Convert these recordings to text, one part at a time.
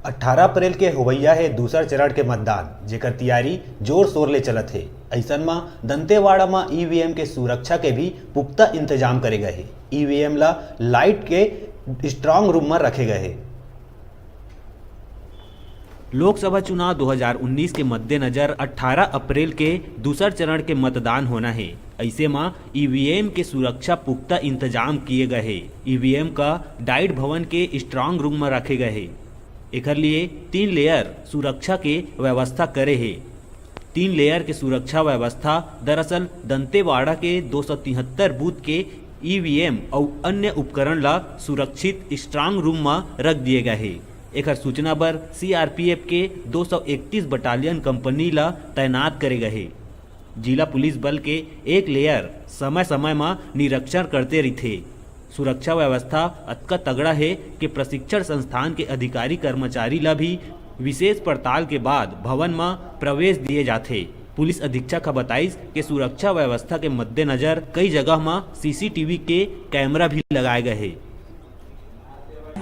18 अप्रैल के होवैया है दूसर चरण के मतदान, जेकर तैयारी जोर शोर ले चलत है। ऐसन में दंतेवाड़ा में ईवीएम के सुरक्षा के भी पुख्ता इंतजाम करे गए हैं। ईवीएम ला लाइट के स्ट्रांग रूम में रखे गए हैं। लोकसभा चुनाव 2019 के मद्देनजर 18 अप्रैल के दूसर चरण के मतदान होना है। ऐसे में ईवीएम के सुरक्षा पुख्ता इंतजाम किए गए हैं। ईवीएम का डाइट भवन के स्ट्रांग रूम में रखे गए हैं। एकर लिए 3 लेयर सुरक्षा के व्यवस्था करे है। 3 लेयर के सुरक्षा व्यवस्था दरअसल दंतेवाड़ा के 273 बूथ के ईवीएम और अन्य उपकरण ला सुरक्षित स्ट्रांग रूम में रख दिए गए हैं। एकर सूचना पर सीआरपीएफ के 231 बटालियन कंपनी ला तैनात करे गए। जिला पुलिस बल के 1 लेयर समय समय में निरीक्षण करते रहते। सुरक्षा व्यवस्था अतका तगड़ा है कि प्रशिक्षण संस्थान के अधिकारी कर्मचारी ला भी विशेष पड़ताल के बाद भवन में प्रवेश दिए जाते। पुलिस अधीक्षक का बताइस कि सुरक्षा व्यवस्था के मद्देनजर कई जगह में सीसीटीवी के कैमरा भी लगाए गए हैं।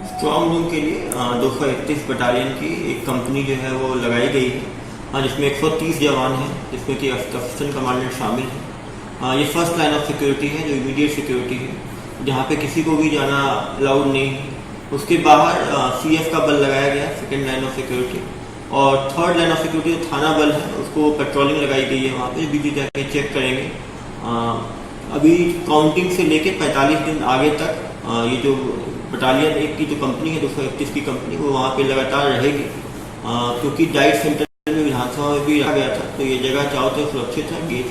स्ट्रांग रूम के लिए 231 बटालियन की एक कंपनी जो है वो लगाई गई है, जिसमें 130 जवान हैं, जिसमें कि असिस्टेंट कमांडेंट शामिल हैं। ये फर्स्ट लाइन ऑफ सिक्योरिटी है, जो इमीडिएट सिक्योरिटी है, जहाँ पे किसी को भी जाना अलाउड नहीं है। उसके बाहर सीएफ का बल लगाया गया, सेकेंड लाइन ऑफ सिक्योरिटी, और थर्ड लाइन ऑफ सिक्योरिटी जो थाना बल है उसको पेट्रोलिंग लगाई गई है। वहाँ पे बीच जाके चेक करेंगे। अभी काउंटिंग से लेके 45 दिन आगे तक ये जो बटालियन एक की जो कंपनी है 231 की कंपनी, वो वहाँ पे लगातार रहेगी, क्योंकि डाइट सेंटर में विधानसभा में भी रखा गया था। तो ये जगह चारों तरफ सुरक्षित है,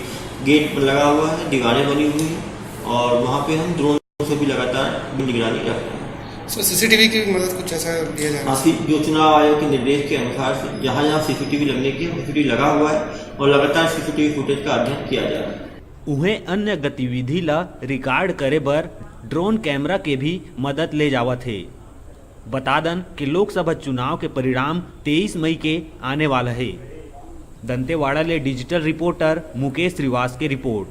गेट लगा हुआ है, दीवारें बनी हुई हैं, और वहाँ पे हम ड्रोन से भी लगातार निगरानी रख रहे हैं। सीसीटीवी की मदद कुछ ऐसा दिया जाए? हाँ, जो चुनाव आयोग के निर्देश के अनुसार से जहाँ जहाँ सीसीटीवी लगने की सीसीटीवी लगा हुआ है, और लगातार सीसीटीवी फुटेज का अध्ययन किया जा रहा है। उन्हें अन्य गतिविधि ला रिकॉर्ड करे बर ड्रोन कैमरा के भी मदद ले जावत है। बता दन कि लोकसभा चुनाव के परिणाम 23 मई के आने वाला है। दंतेवाड़ा ले डिजिटल रिपोर्टर मुकेश श्रीवास की रिपोर्ट।